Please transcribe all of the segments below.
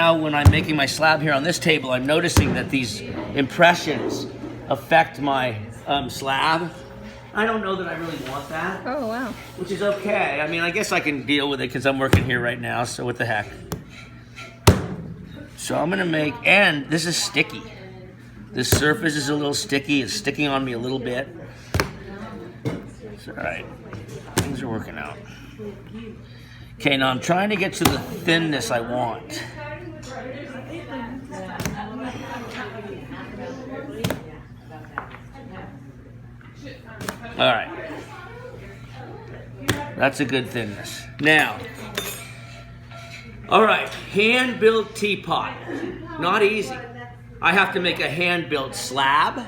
now when I'm making my slab here on this table, I'm noticing that these impressions affect my slab. I don't know that I really want that. Oh, wow. Which is okay. I mean, I guess I can deal with it because I'm working here right now, so what the heck. So I'm gonna make, and this is sticky. This surface is a little sticky. It's sticking on me a little bit. It's all right. Things are working out. Okay, now I'm trying to get to the thinness I want. All right. That's a good thinness. Now, all right, hand-built teapot. Not easy. I have to make a hand-built slab.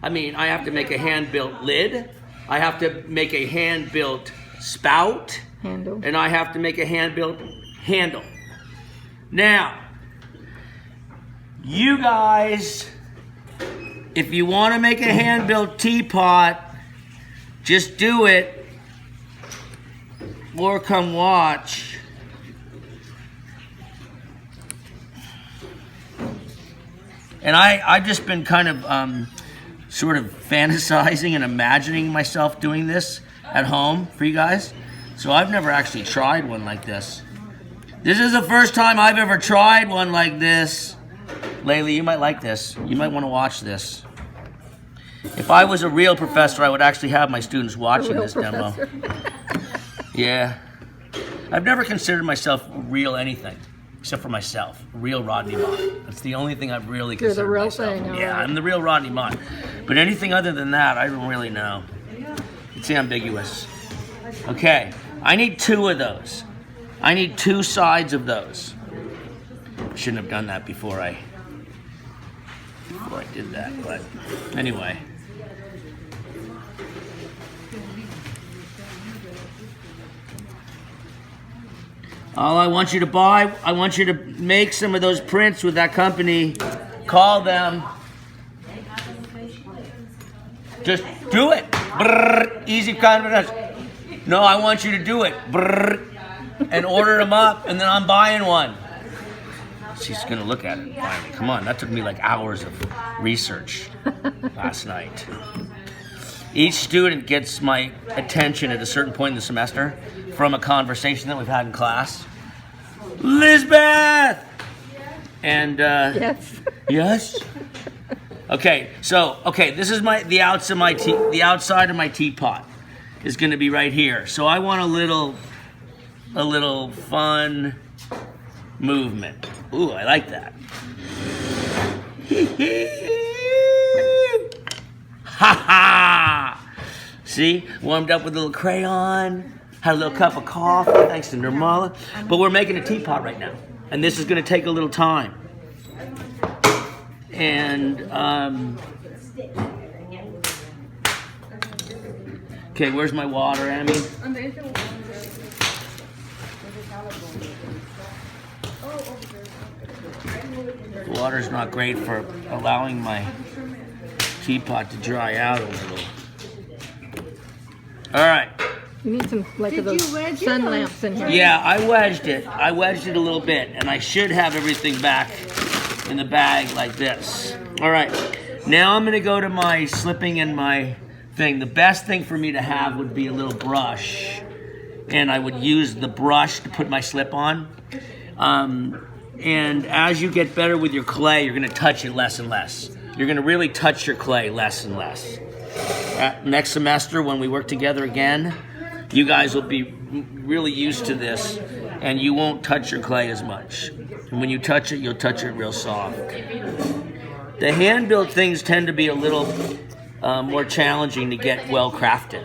I have to make a hand-built lid. I have to make a hand-built spout. Handle. And I have to make a hand-built handle. Now, you guys, if you want to make a hand-built teapot, just do it, or come watch. And I've just been kind of sort of fantasizing and imagining myself doing this at home for you guys. So I've never actually tried one like this. This is the first time I've ever tried one like this. Laylee, you might like this. You might want to watch this. If I was a real professor, I would actually have my students watching this demo. Yeah. I've never considered myself real anything, except for myself. Real Rodney Mott. That's the only thing I've really considered You're the real myself. thing. Yeah, Right. I'm the real Rodney Mott. But anything other than that, I don't really know. It's ambiguous. Okay, I need 2 of those. I need 2 sides of those. I shouldn't have done that before I did that, but anyway. All I want you to buy, I want you to make some of those prints with that company. Call them. Just do it. Brrr, easy confidence. No, I want you to do it. Brrr, and order them up, and then I'm buying one. She's gonna look at it finally. Come on, that took me like hours of research last night. Each student gets my attention at a certain point in the semester from a conversation that we've had in class. Lisbeth! And, Yes. yes? Okay, so, this is the outside of my teapot is gonna be right here. So I want a little fun movement. Ooh, I like that. Ha ha! See, warmed up with a little crayon, had a little cup of coffee, thanks to Nirmala. But we're making a teapot right now, and this is going to take a little time. And okay, where's my water, Amy? Water's not great for allowing my teapot to dry out a little. All right. You need some of those sun lamps in here. Yeah, I wedged it. I wedged it a little bit, and I should have everything back in the bag like this. All right. Now I'm going to go to my slipping and my thing. The best thing for me to have would be a little brush, and I would use the brush to put my slip on. And as you get better with your clay, you're going to touch it less and less. You're going to really touch your clay less and less. Next semester, when we work together again, you guys will be really used to this, and you won't touch your clay as much. And when you touch it, you'll touch it real soft. The hand-built things tend to be a little more challenging to get well crafted.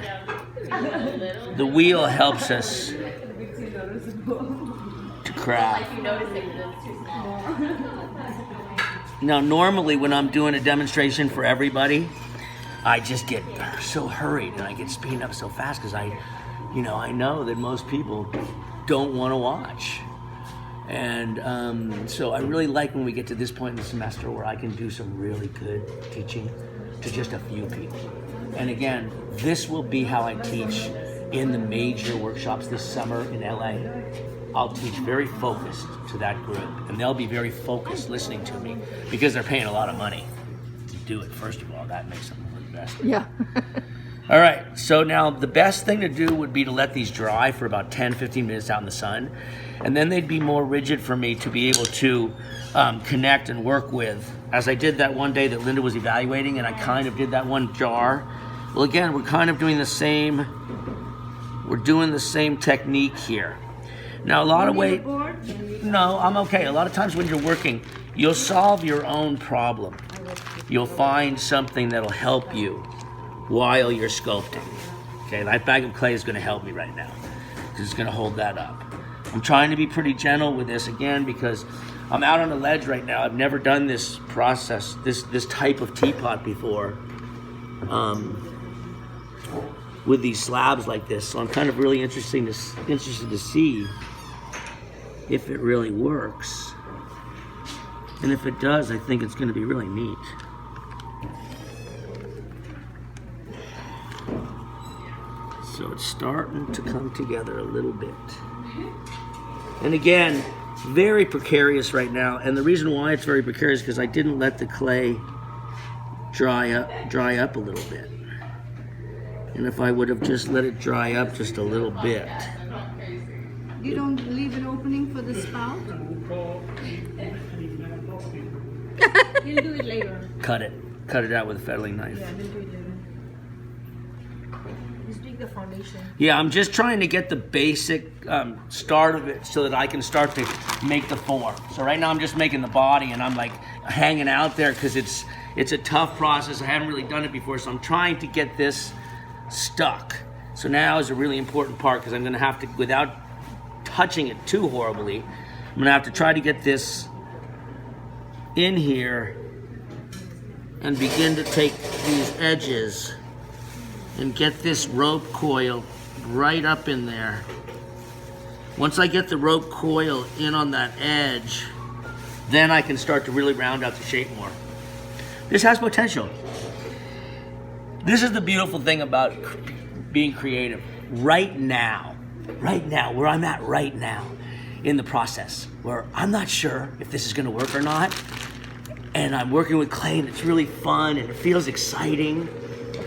The wheel helps us to craft. Now, normally when I'm doing a demonstration for everybody, I just get so hurried and I get speeding up so fast because I know that most people don't want to watch. And so I really like when we get to this point in the semester where I can do some really good teaching to just a few people. And again, this will be how I teach in the major workshops this summer in LA. I'll teach very focused to that group, and they'll be very focused listening to me because they're paying a lot of money to do it. First of all, that makes them the best. Yeah. All right, so now the best thing to do would be to let these dry for about 10-15 minutes out in the sun, and then they'd be more rigid for me to be able to connect and work with, as I did that one day that Linda was evaluating, and I kind of did that one jar. Well, again, we're kind of doing the same, technique here. Now, a lot of ways, no, I'm okay. A lot of times when you're working, you'll solve your own problem. You'll find something that'll help you while you're sculpting. Okay, that bag of clay is going to help me right now because it's going to hold that up. I'm trying to be pretty gentle with this again because I'm out on a ledge right now. I've never done this process, this type of teapot before, with these slabs like this. So I'm kind of really interested to see if it really works. And if it does, I think it's going to be really neat. So it's starting to come together a little bit. And again, very precarious right now. And the reason why it's very precarious is because I didn't let the clay dry up a little bit. And if I would have just let it dry up just a little bit. You don't leave an opening for the spout? You'll do it later. Cut it out with a fettling knife. Yeah, we'll do it later. Just doing the foundation. Yeah, I'm just trying to get the basic start of it so that I can start to make the form. So right now I'm just making the body and I'm like hanging out there because it's a tough process. I haven't really done it before, so I'm trying to get this stuck. So now is a really important part because I'm going to have to, without touching it too horribly, I'm going to have to try to get this in here and begin to take these edges and get this rope coil right up in there. Once I get the rope coil in on that edge, then I can start to really round out the shape more. This has potential. This is the beautiful thing about being creative. Right now, where I'm at right now in the process, where I'm not sure if this is gonna work or not, and I'm working with clay and it's really fun and it feels exciting,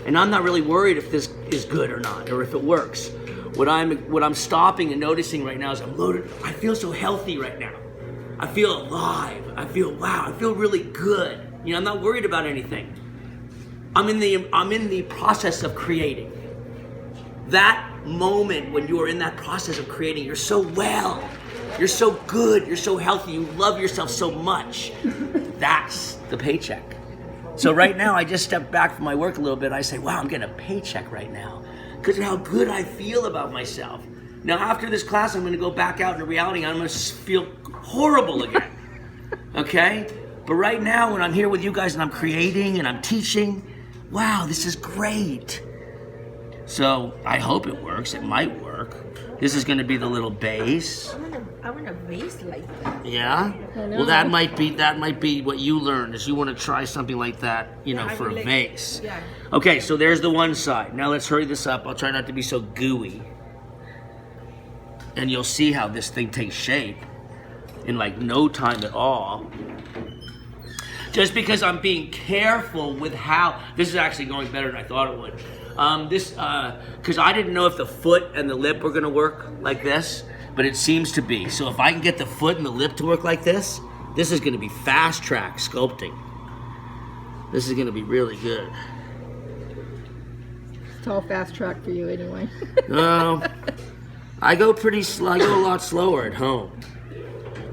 and I'm not really worried if this is good or not, or if it works. What I'm stopping and noticing right now is I'm loaded. I feel so healthy right now. I feel alive. I feel, wow, I feel really good. You know, I'm not worried about anything. I'm in the process of creating. That moment when you are in that process of creating, you're so well, you're so good, you're so healthy, you love yourself so much. That's the paycheck. So right now, I just stepped back from my work a little bit. I say, wow, I'm getting a paycheck right now because of how good I feel about myself. Now, after this class, I'm going to go back out into reality. I'm going to feel horrible again, okay? But right now, when I'm here with you guys and I'm creating and I'm teaching, wow, this is great. So I hope it works. It might work. This is going to be the little base. I want a vase like that. Yeah? Well, that might be what you learned, is you want to try something like that, you know, for a vase. Yeah. Okay, so there's the one side. Now let's hurry this up. I'll try not to be so gooey. And you'll see how this thing takes shape in like no time at all. Just because I'm being careful with how, this is actually going better than I thought it would. Because I didn't know if the foot and the lip were gonna work like this, but it seems to be. So if I can get the foot and the lip to work like this is gonna be fast track sculpting. This is gonna be really good. It's all fast track for you anyway. No, I go pretty slow. I go a lot slower at home,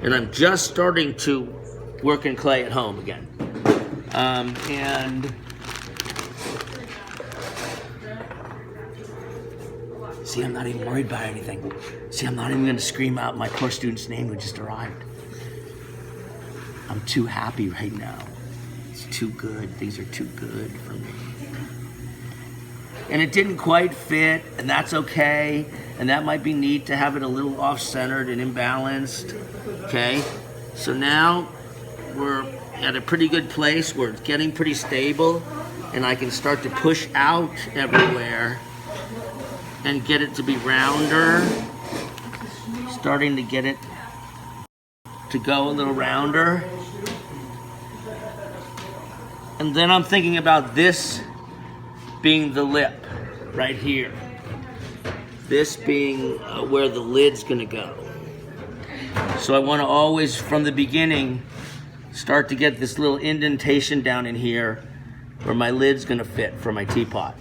and I'm just starting to work in clay at home again. And see, I'm not even worried about anything. See, I'm not even going to scream out my poor student's name who just arrived. I'm too happy right now. It's too good. Things are too good for me. And it didn't quite fit, and that's okay. And that might be neat to have it a little off-centered and imbalanced. Okay? So now we're at a pretty good place where it's getting pretty stable, and I can start to push out everywhere and get it to be rounder. Just starting to get it to go a little rounder. And then I'm thinking about this being the lip right here. This being where the lid's gonna go. So I wanna always, from the beginning, start to get this little indentation down in here where my lid's gonna fit for my teapot.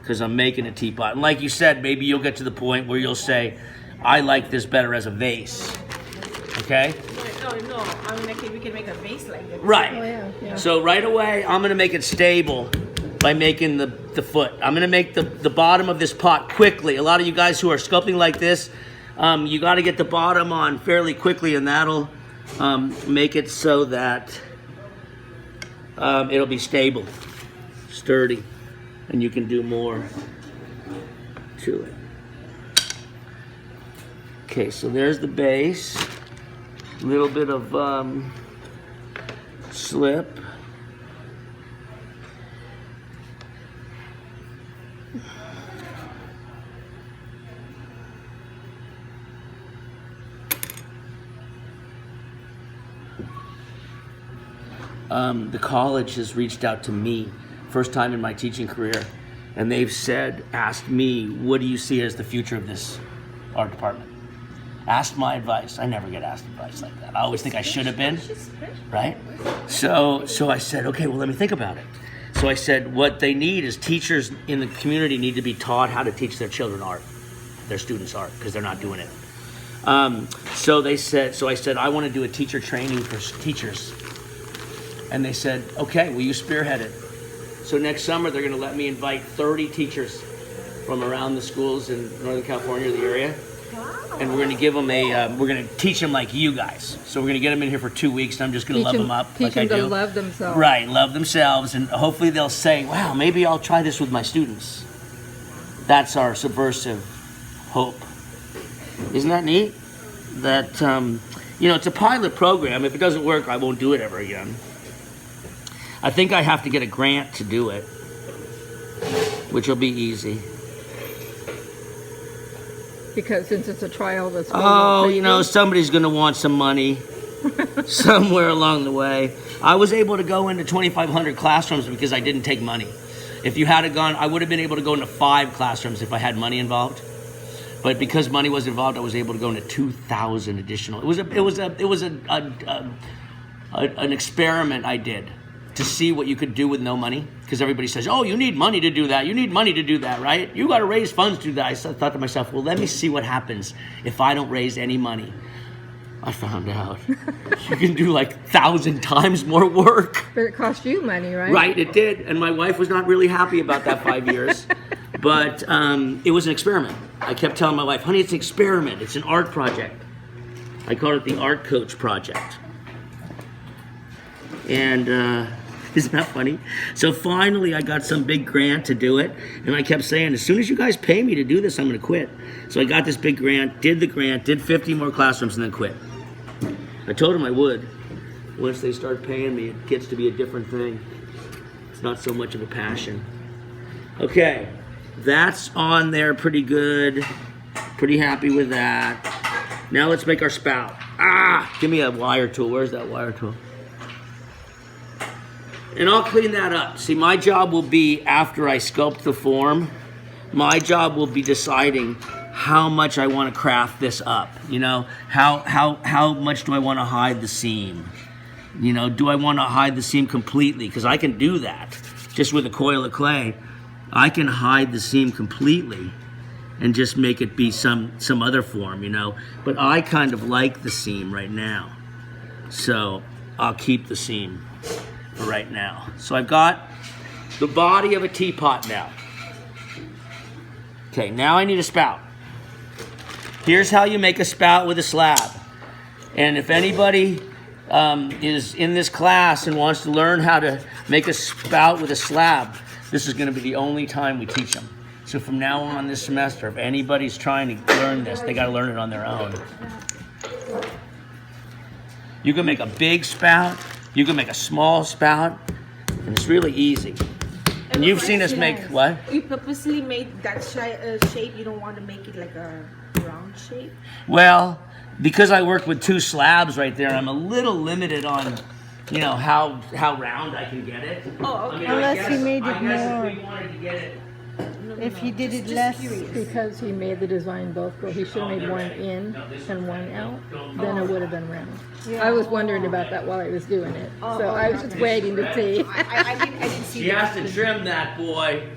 Because I'm making a teapot. And like you said, maybe you'll get to the point where you'll say, I like this better as a vase. Okay? No, I mean, we can make a vase like this. Right. Oh, yeah. So right away, I'm gonna make it stable by making the foot. I'm gonna make the bottom of this pot quickly. A lot of you guys who are sculpting like this, you gotta get the bottom on fairly quickly, and that'll make it so that it'll be stable, sturdy, and you can do more to it. Okay, so there's the base. A little bit of slip. The college has reached out to me, first time in my teaching career, and they've asked me, what do you see as the future of this art department? Asked my advice. I never get asked advice like that. I always think I should have been, right? So I said, okay, well, let me think about it. So I said, what they need is teachers in the community need to be taught how to teach their children art, their students art, because they're not doing it. So I said, I want to do a teacher training for teachers. And they said, okay, will you spearhead it? So next summer, they're going to let me invite 30 teachers from around the schools in Northern California, the area. And we're going to give them we're going to teach them like you guys. So we're going to get them in here for 2 weeks, and I'm just going to love them up Teach like them I to do. love themselves. Right, love themselves, and hopefully they'll say, wow, maybe I'll try this with my students. That's our subversive hope. Isn't that neat? That, it's a pilot program. If it doesn't work, I won't do it ever again. I think I have to get a grant to do it, which will be easy. Because since it's a trial, that's somebody's going to want some money somewhere along the way. I was able to go into 2,500 classrooms because I didn't take money. If you had gone, I would have been able to go into 5 classrooms if I had money involved. But because money was involved, I was able to go into 2,000 additional. It was an experiment I did to see what you could do with no money. Because everybody says, oh, you need money to do that. You need money to do that, right? You got to raise funds to do that. I thought to myself, well, let me see what happens if I don't raise any money. I found out you can do like 1,000 times more work. But it cost you money, right? Right, it did. And my wife was not really happy about that 5 years. But it was an experiment. I kept telling my wife, honey, it's an experiment. It's an art project. I called it the Art Coach Project. And isn't that funny? So finally I got some big grant to do it. And I kept saying, as soon as you guys pay me to do this, I'm going to quit. So I got this big grant, did 50 more classrooms, and then quit. I told them I would. Once they start paying me, it gets to be a different thing. It's not so much of a passion. Okay, that's on there pretty good. Pretty happy with that. Now let's make our spout. Give me a wire tool. Where's that wire tool? And I'll clean that up. See, my job will be, after I sculpt the form, my job will be deciding how much I want to craft this up. How much do I want to hide the seam? Do I want to hide the seam completely? Because I can do that just with a coil of clay. I can hide the seam completely and just make it be some other form, But I kind of like the seam right now. So I'll keep the seam for right now. So I've got the body of a teapot now. Okay, now I need a spout. Here's how you make a spout with a slab. And if anybody is in this class and wants to learn how to make a spout with a slab, this is going to be the only time we teach them. So from now on this semester, if anybody's trying to learn this, they got to learn it on their own. You can make a big spout, you can make a small spout, and it's really easy. And you've seen us make what? You purposely made that shape. You don't want to make it like a round shape? Well, because I worked with 2 slabs right there, I'm a little limited on, how round I can get it. Oh, okay. Unless he made it I guess more. if we wanted to get it. If he did it Just less, curious. Because he made the design both go. He should have made one in and one out. Then it would have been round. I was wondering about that while I was doing it. So I was just waiting to see. I didn't see She that. has to trim that boy.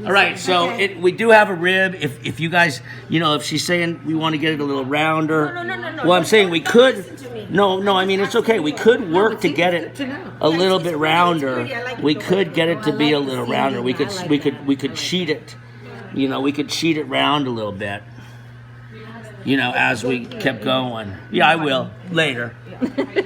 All right, so we do have a rib. If you guys, if she's saying we want to get it a little rounder. No. Well, I'm saying we could. Listen to me. No. I mean, it's okay. We could work to get it a little bit rounder. We could get it to be a little rounder. We could sheet it. We could sheet it round a little bit. As we kept going. Yeah, I will later.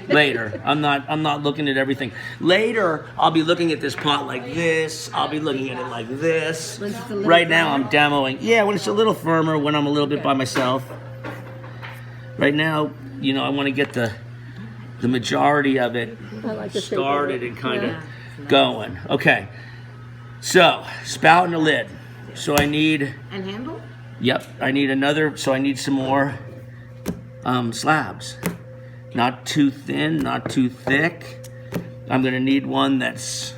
Later. I'm not looking at everything. Later, I'll be looking at this pot like this. I'll be looking at it like this. Right now, I'm demoing. Yeah, when it's a little firmer, when I'm a little bit by myself. Right now, I want to get the majority of it I like the shape of started it. and kind of going. Okay. So, spout and a lid. So I need. And handle? Yep, I need another, so I need some more slabs. Not too thin, not too thick. I'm gonna need one that's,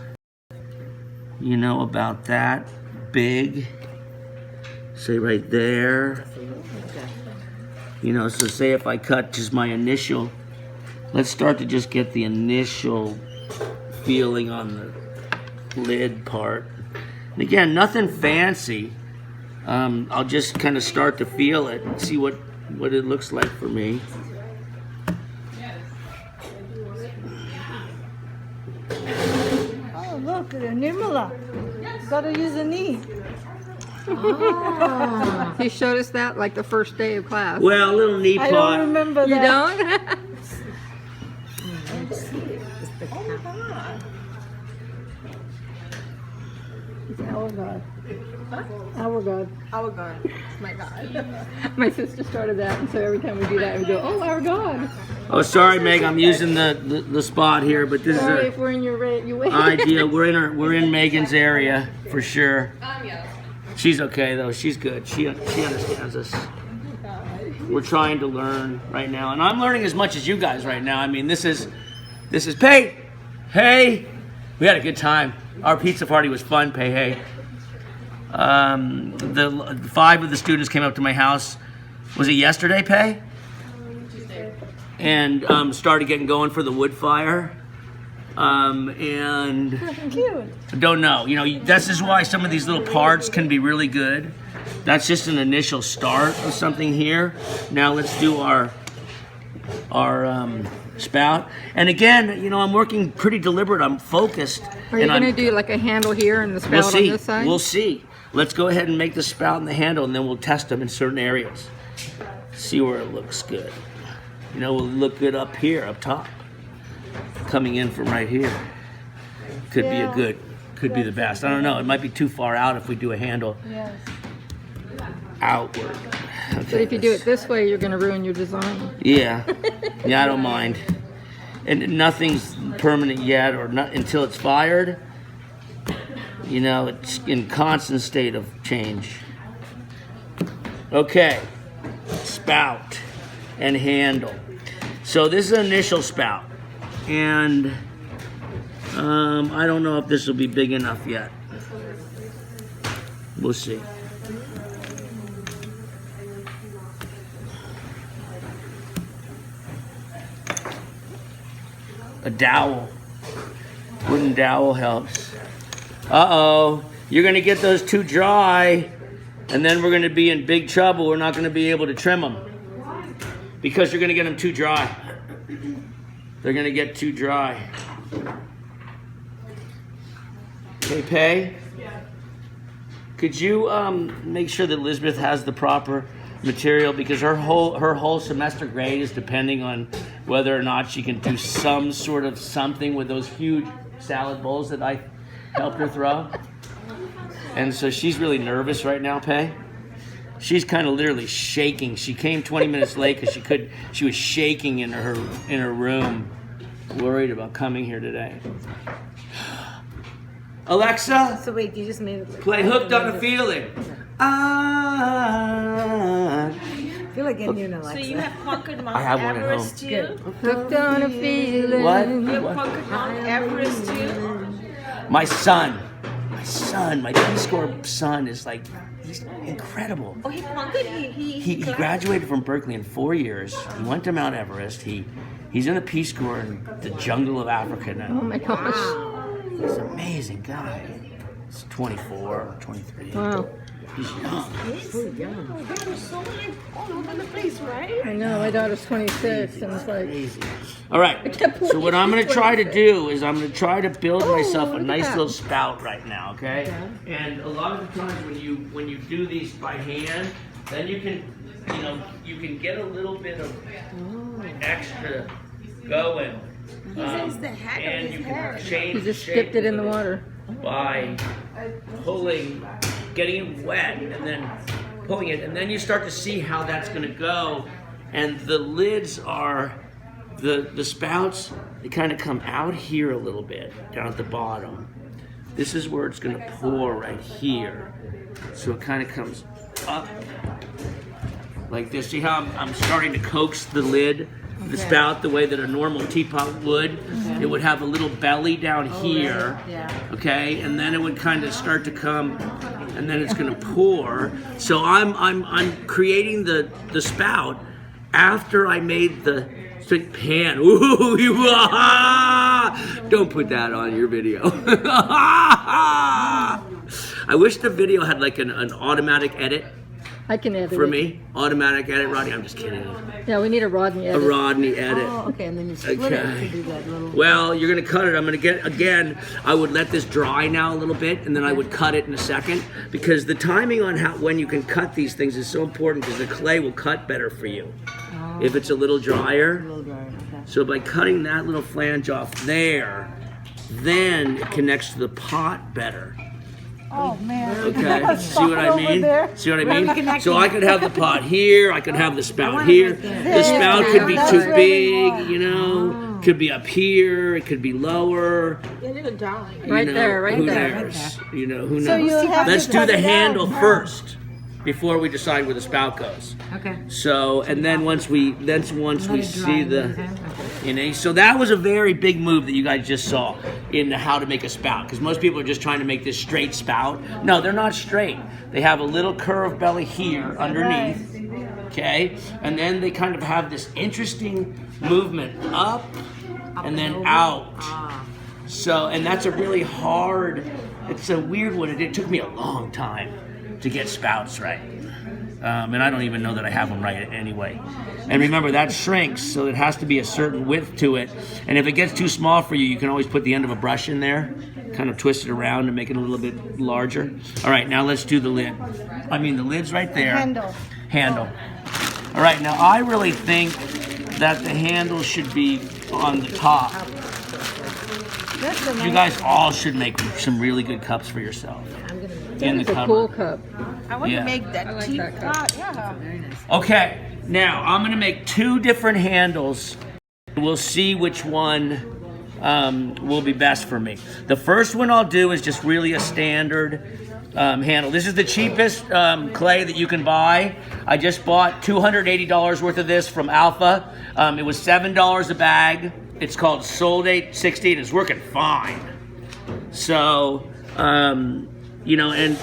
about that big. Say right there. So say if I cut just my initial, let's start to just get the initial feeling on the lid part. And again, nothing fancy. I'll just kind of start to feel it and see what it looks like for me. oh look, Nirmala. Gotta use a knee. He showed us that like the first day of class. Well, a little knee I pot. don't remember You that. don't? Our God. Our God. Our God. My God. My sister started that, and so every time we do that, we go, "Oh, our God." Oh, sorry, Meg. I'm using the spot here, but this Sorry is if we're in your way. idea. We're in Megan's area for sure. She's okay though. She's good. She understands us. We're trying to learn right now, and I'm learning as much as you guys right now. I mean, this is Pay. Hey, we had a good time. Our pizza party was fun. Pay. Hey. The 5 of the students came up to my house. Was it yesterday, Pay? And started getting going for the wood fire. And Cute. I don't know. This is why some of these little parts can be really good. That's just an initial start of something here. Now let's do our spout. And again, I'm working pretty deliberate. I'm focused. Are you and going to I'm- do like a handle here and the spout We'll on see. this side? We'll see. Let's go ahead and make the spout and the handle, and then we'll test them in certain areas. See where it looks good. We'll look good up here, up top. Coming in from right here. Could be the best. I don't know. It might be too far out if we do a handle Yes. outward. Okay, But if you do it this way, you're going to ruin your design. Yeah. Yeah, I don't mind. And nothing's permanent yet, or not until it's fired. It's in constant state of change. Okay, spout and handle. So this is an initial spout, and I don't know if this will be big enough yet. We'll see. A dowel. Wooden dowel helps. Uh-oh. You're going to get those too dry, and then we're going to be in big trouble. We're not going to be able to trim them. Because you're going to get them too dry. They're going to get too dry. Okay, Pay? Could you make sure that Elizabeth has the proper material, because her whole semester grade is depending on whether or not she can do some sort of something with those huge salad bowls that I helped her throw. And so she's really nervous right now, Pay. She's kind of literally shaking. She came 20 minutes late because she was shaking in her room, worried about coming here today. Alexa, So wait, you just made it. play Hooked on a Feeling. feel like getting you an Alexa. So you have conquered Mount I have one at Everest home. too? Hooked on a feeling. What? You have conquered Mount Everest too? My Peace Corps son is like, he's incredible. Oh, he conquered? He graduated from Berkeley in 4 years. He went to Mount Everest. He's in the Peace Corps in the jungle of Africa now. Oh my gosh. He's an amazing guy. He's 24, 23. Wow. He's young. There are so many all over the place, right? I know, my daughter's 26 and it's like, Crazy. All right. can't believe So what I'm going to try to 26. do is I'm going to try to build myself a look at nice that. little spout right now, okay? And a lot of the times when you do these by hand, then you can get a little bit of extra going. Says the head of And his you hair. can change he the just shape dipped it in the water. by pulling, getting it wet, and then pulling it, and then you start to see how that's going to go. And the lids are, the spouts, they kind of come out here a little bit, down at the bottom. This is where it's going to pour right here. So it kind of comes up like this. See how I'm starting to coax the lid, the spout, the way that a normal teapot would. It would have a little belly down here, okay, and then it would kind of start to come, and then it's going to pour. So I'm creating the spout after I made the pan. Ooh, don't put that on your video. I wish the video had like an automatic edit. I can edit For it. me, automatic edit, Rodney. I'm just kidding. Yeah, we need a Rodney A edit. Rodney edit. Oh, okay, and then you split it to do that little. Well, you're gonna cut it. I'm gonna get again. I would let this dry now a little bit, and then I would cut it in a second because the timing on when you can cut these things is so important because the clay will cut better for you if it's a little drier. A little dry, okay. So by cutting that little flange off there, then it connects to the pot better. Oh man. Okay, see what I mean? there. See what I Where are we mean? connecting? So I could have the pot here, I could have the spout want it here. right there. The spout could be That's too really big, hard. you know, could be up here, it could be lower. You're a little darling. Right you know, there, right who there. knows? You know, who So knows? you have Let's to do cut the it out. handle first before we decide where the spout goes. Okay. So, and then once we see it dry, the, you know, so that was a very big move that you guys just saw in how to make a spout. Because most people are just trying to make this straight spout. No, they're not straight. They have a little curved belly here underneath, okay? And then they kind of have this interesting movement up and then out. So, and that's a really hard, it's a weird one. It took me a long time to get spouts right. And I don't even know that I have them right anyway. And remember, that shrinks, so it has to be a certain width to it. And if it gets too small for you, you can always put the end of a brush in there, kind of twist it around to make it a little bit larger. All right, now let's do the lid. I mean, the lid's right there. Handle. All right, now I really think that the handle should be on the top. You guys all should make some really good cups for yourself. In the It's a cupboard. cool cup. I want Yeah. to make that like teapot. that Yeah. Okay, now I'm gonna make two different handles. We'll see which one will be best for me. The first one I'll do is just really a standard handle. This is the cheapest clay that you can buy. I just bought $280 worth of this from Alpha. It was $7 a bag. It's called Soldate 60 and it's working fine. So, you know, and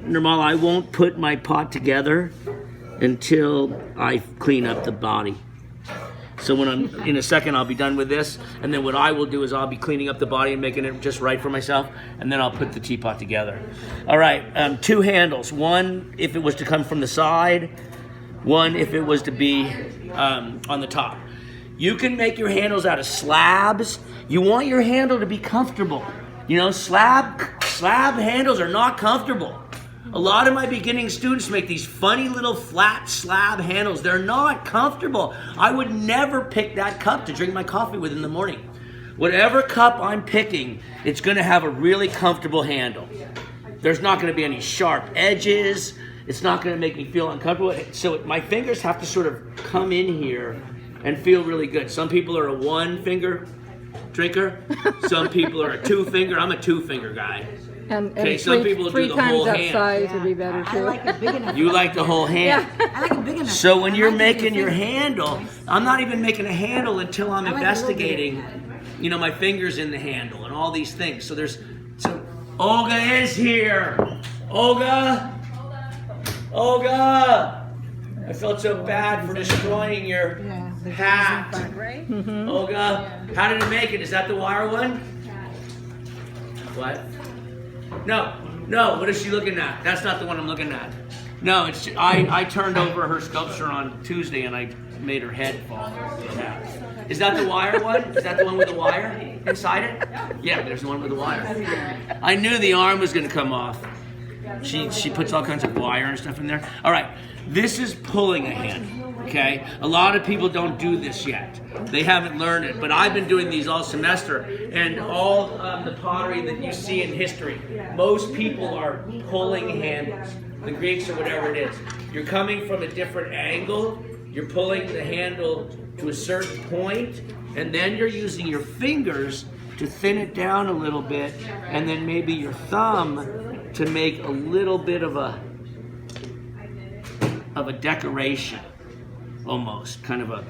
Nirmala, I won't put my pot together until I clean up the body. So when in a second, I'll be done with this. And then what I will do is I'll be cleaning up the body and making it just right for myself. And then I'll put the teapot together. All right, two handles. One, if it was to come from the side. One, if it was to be on the top. You can make your handles out of slabs. You want your handle to be comfortable. You know, slab handles are not comfortable. A lot of my beginning students make these funny little flat slab handles. They're not comfortable. I would never pick that cup to drink my coffee with in the morning. Whatever cup I'm picking, it's going to have a really comfortable handle. There's not going to be any sharp edges. It's not going to make me feel uncomfortable. So my fingers have to sort of come in here and feel really good. Some people are a one finger drinker. Some people are a two finger. I'm a two finger guy. And Okay, some people do three the times whole that hand. size would be better I too. like it big enough. You like the whole hand. I like it big enough. So when I you're like it making your big. handle, I'm not even making a handle until I'm I like a little bit. investigating, you know, my fingers in the handle and all these things. So Olga is here. Olga. I felt so bad for destroying your hat. Right? Olga, how did it make it? Is that the wire one? What? No, what is she looking at? That's not the one I'm looking at. No, I turned over her sculpture on Tuesday and I made her head fall. Yeah. Is that the wire one? Is that the one with the wire inside it? Yeah, there's the one with the wire. I knew the arm was going to come off. She puts all kinds of wire and stuff in there. All right, this is pulling a handle, okay? A lot of people don't do this yet. They haven't learned it, but I've been doing these all semester, and all the pottery that you see in history, most people are pulling handles, the Greeks or whatever it is. You're coming from a different angle, you're pulling the handle to a certain point, and then you're using your fingers to thin it down a little bit, and then maybe your thumb to make a little bit of a decoration, almost, kind of a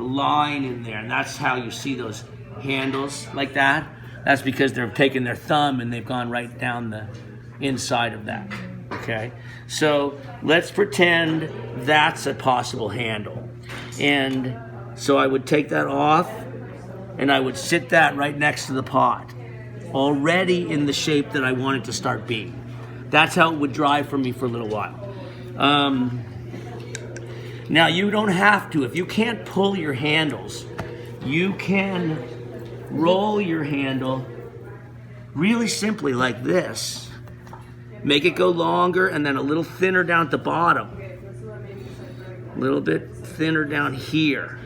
line in there, and that's how you see those handles like that. That's because they're taking their thumb and they've gone right down the inside of that, okay? So let's pretend that's a possible handle. And so I would take that off and I would sit that right next to the pot, already in the shape that I want it to start being. That's how it would dry for me for a little while. Now you don't have to. If you can't pull your handles, you can roll your handle really simply like this. Make it go longer and then a little thinner down at the bottom. A little bit thinner down here.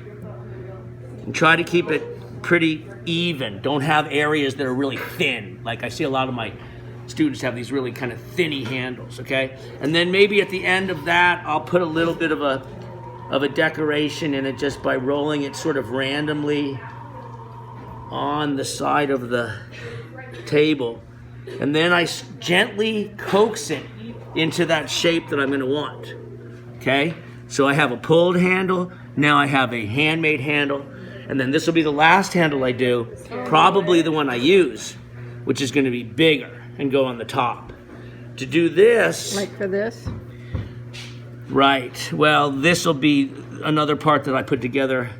And try to keep it pretty even. Don't have areas that are really thin. Like I see a lot of my students have these really kind of thinny handles, okay? And then maybe at the end of that, I'll put a little bit of a decoration in it just by rolling it sort of randomly on the side of the table. And then I gently coax it into that shape that I'm going to want, okay? So I have a pulled handle, now I have a handmade handle, and then this will be the last handle I do, probably the one I use, which is going to be bigger and go on the top. To do this... Like for this? Right. Well, this will be another part that I put together,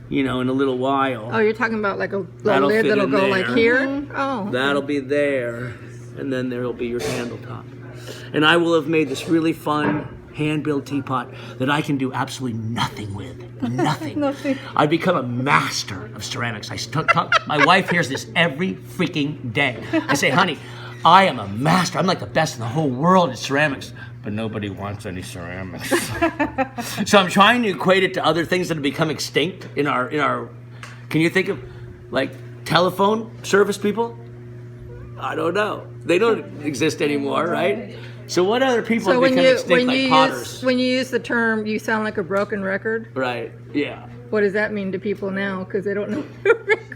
you know, in a little while. Oh, you're talking about like a That'll lid fit that'll in go there. like here? Oh. That'll be there, and then there'll be your handle top. And I will have made this really fun hand-built teapot that I can do absolutely nothing with. Nothing. Nothing. I've become a master of ceramics. My wife hears this every freaking day. I say, honey, I am a master. I'm like the best in the whole world at ceramics. But nobody wants any ceramics. So I'm trying to equate it to other things that have become extinct in our. Can you think of like telephone service people? I don't know. They don't exist anymore, right? So what other people have become extinct, like potters? When you use the term, you sound like a broken record. Right. Yeah. What does that mean to people now? Because they don't know.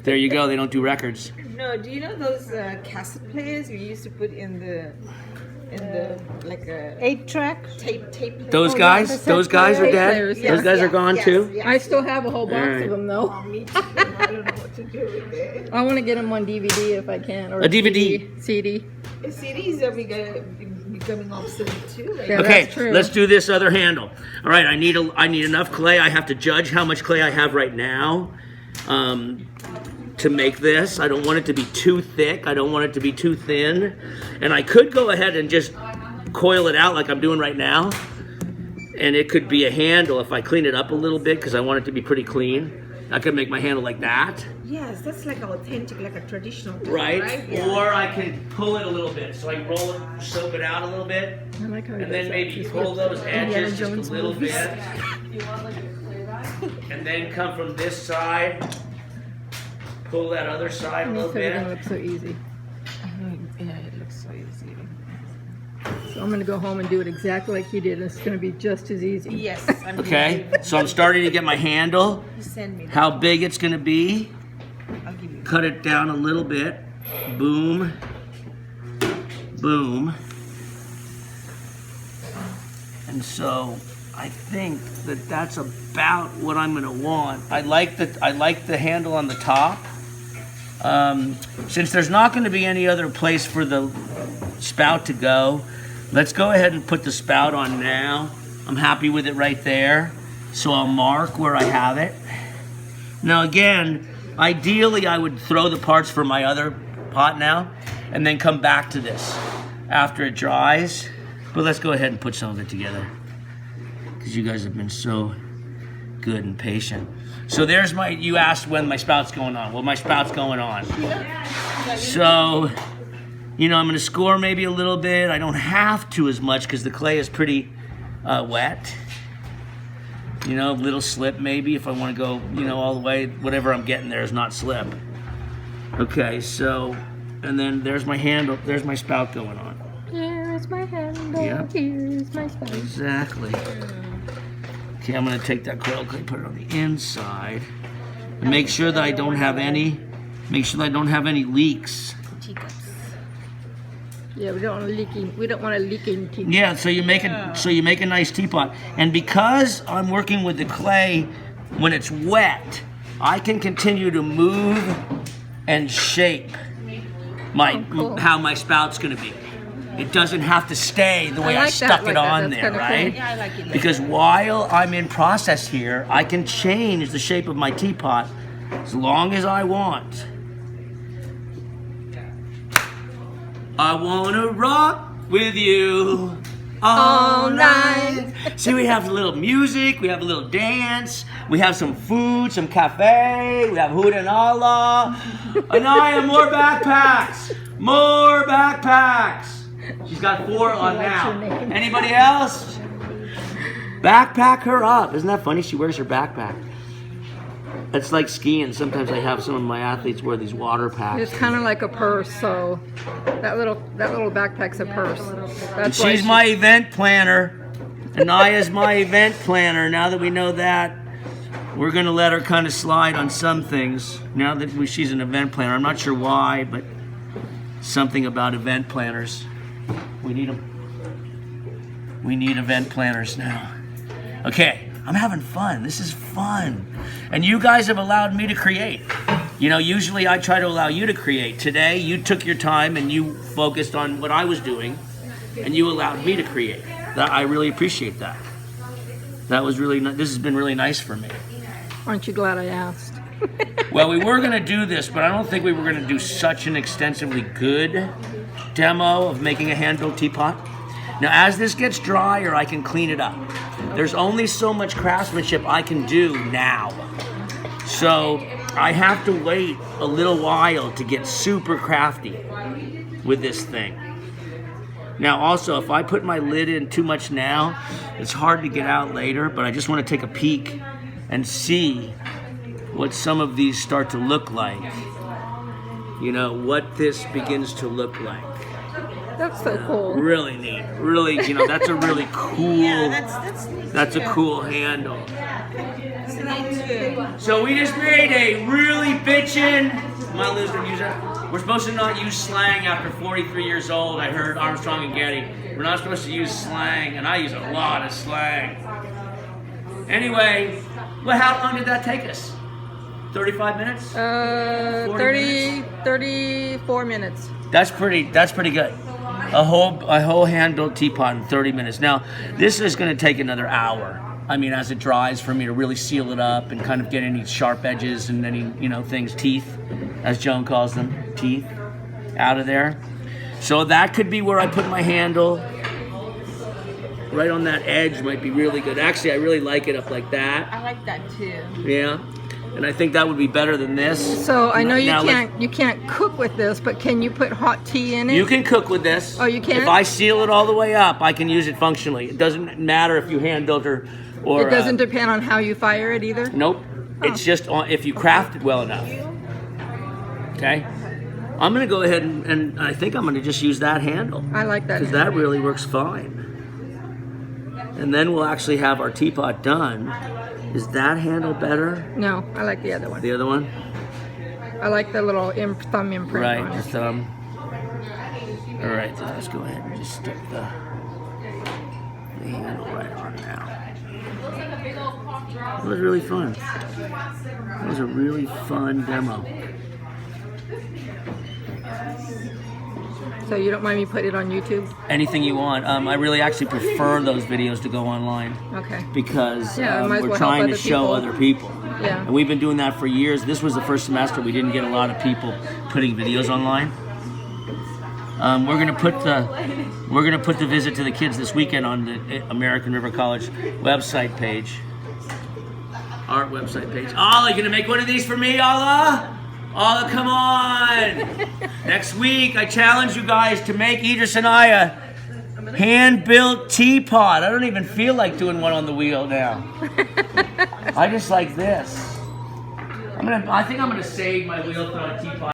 There you go. They don't do records. No, do you know those cassette players we used to put in the like a 8-track. tape? Those Oh, guys. yeah, Those guys are tape dead. players, Those guys are gone too. I still have a whole box Alright. of them though. Oh, me too. I don't know what to do with it. I want to get them on DVD if I can, or A DVD. CD. The CDs are becoming obsolete too. Like, Yeah. Okay, That's true. let's do this other handle. All right, I need enough clay. I have to judge how much clay I have right now to make this. I don't want it to be too thick. I don't want it to be too thin. And I could go ahead and just coil it out like I'm doing right now. And it could be a handle if I clean it up a little bit because I want it to be pretty clean. I could make my handle like that. yes, that's like authentic, like a traditional type, Right? Yeah. Or I can pull it a little bit. So I roll it, soak it out a little bit. I like how he And does then that. maybe He's pull good. those Indiana edges just Jones a little movies. bit. And then come from this side, pull that other side a It little makes everything bit. look so easy. Yeah, it looks so easy. So I'm going to go home and do it exactly like he did. It's going to be just as easy. Yes. I'm Okay, so I'm starting to get my handle, You send me that. how big it's gonna be. I'll give you. Cut it down a little bit, boom. Boom. And so I think that that's about what I'm gonna want. I like the handle on the top. Since there's not gonna be any other place for the spout to go, let's go ahead and put the spout on now. I'm happy with it right there. So I'll mark where I have it. Now again, ideally I would throw the parts for my other pot now and then come back to this after it dries. But let's go ahead and put some of it together because you guys have been so good and patient. So there's my, you asked when my spout's going on. Well, my spout's going on. So, you know, I'm gonna score maybe a little bit. I don't have to as much because the clay is pretty wet. You know, little slip maybe if I want to go, you know, all the way. Whatever I'm getting there is not slip. Okay, so, and then there's my handle. There's my spout going on. Here's my handle. Yep. Here's my spout. Exactly. Okay, I'm going to take that coil clay, put it on the inside, and make sure that I don't have any. Make sure that I don't have any leaks. Yeah, we don't want leaking. We don't want a leaking teapot. Yeah, so you make it. So you make a nice teapot, and because I'm working with the clay, when it's wet, I can continue to move and shape my how my spout's going to be. It doesn't have to stay the way I stuck it on there, right? Yeah, I like it. Because while I'm in process here, I can change the shape of my teapot as long as I want. I wanna rock with you all night. See, we have a little music, we have a little dance, we have some food, some cafe, we have hoot and Allah. And I have more backpacks, more backpacks. She's got 4 on now. Anybody else? Backpack her up. Isn't that funny? She wears her backpack. It's like skiing. Sometimes I have some of my athletes wear these water packs. It's kind of like a purse, so that little backpack's a purse. That's why She's my event planner. Anaya's my event planner. Now that we know that, we're going to let her kind of slide on some things. Now that she's an event planner. I'm not sure why, but something about event planners. We need them. We need event planners now. Okay. I'm having fun. This is fun. And you guys have allowed me to create. You know, usually I try to allow you to create. Today, you took your time and you focused on what I was doing, and you allowed me to create. I really appreciate that. That was really, this has been really nice for me. Aren't you glad I asked? Well, we were going to do this, but I don't think we were going to do such an extensively good demo of making a hand-built teapot. Now, as this gets drier, I can clean it up. There's only so much craftsmanship I can do now. So I have to wait a little while to get super crafty with this thing. Now, also, if I put my lid in too much now, it's hard to get out later, but I just want to take a peek and see what some of these start to look like. You know, what this begins to look like. That's so cool. Really neat. Really, you know, that's a really cool, that's a cool handle. So we just made a really bitchin', am I losing user? We're supposed to not use slang after 43 years old. I heard Armstrong and Getty. We're not supposed to use slang, and I use a lot of slang. Anyway, well, how long did that take us? 35 minutes? 34 minutes. That's pretty good. A whole hand-built teapot in 30 minutes. Now, this is going to take another hour. I mean, as it dries, for me to really seal it up and kind of get any sharp edges and any, you know, things, teeth, as Joan calls them, teeth, out of there. So that could be where I put my handle. Right on that edge might be really good. Actually, I really like it up like that. I like that too. Yeah. And I think that would be better than this. So I know you can't cook with this, but can you put hot tea in it? You can cook with this. Oh, you can? If I seal it all the way up, I can use it functionally. It doesn't matter if you hand built or it doesn't depend on how you fire it either? Nope. It's just on if you craft it well enough. Okay? I'm going to go ahead and I think I'm going to just use that handle. I like that. Because that really works fine. And then we'll actually have our teapot done. Is that handle better? No, I like the other one. The other one? I like the little thumb imprint Right, on the it. thumb. All right, then let's go ahead and just stick the handle right on now. That was really fun. That was a really fun demo. So you don't mind me putting it on YouTube? Anything you want. I really actually prefer those videos to go online. Okay. Because Yeah, might as we're well trying help to show other other people. Yeah. And we've been doing that for years. This was the first semester we didn't get a lot of people putting videos online. We're gonna put the visit to the kids this weekend on the American River College website page. Our website page. Alla, you gonna make one of these for me, Alla? Alla, come on! Next week, I challenge you guys to make Idris and I a hand-built teapot. I don't even feel like doing one on the wheel now. I just like this. I think I'm gonna save my wheel for a teapot.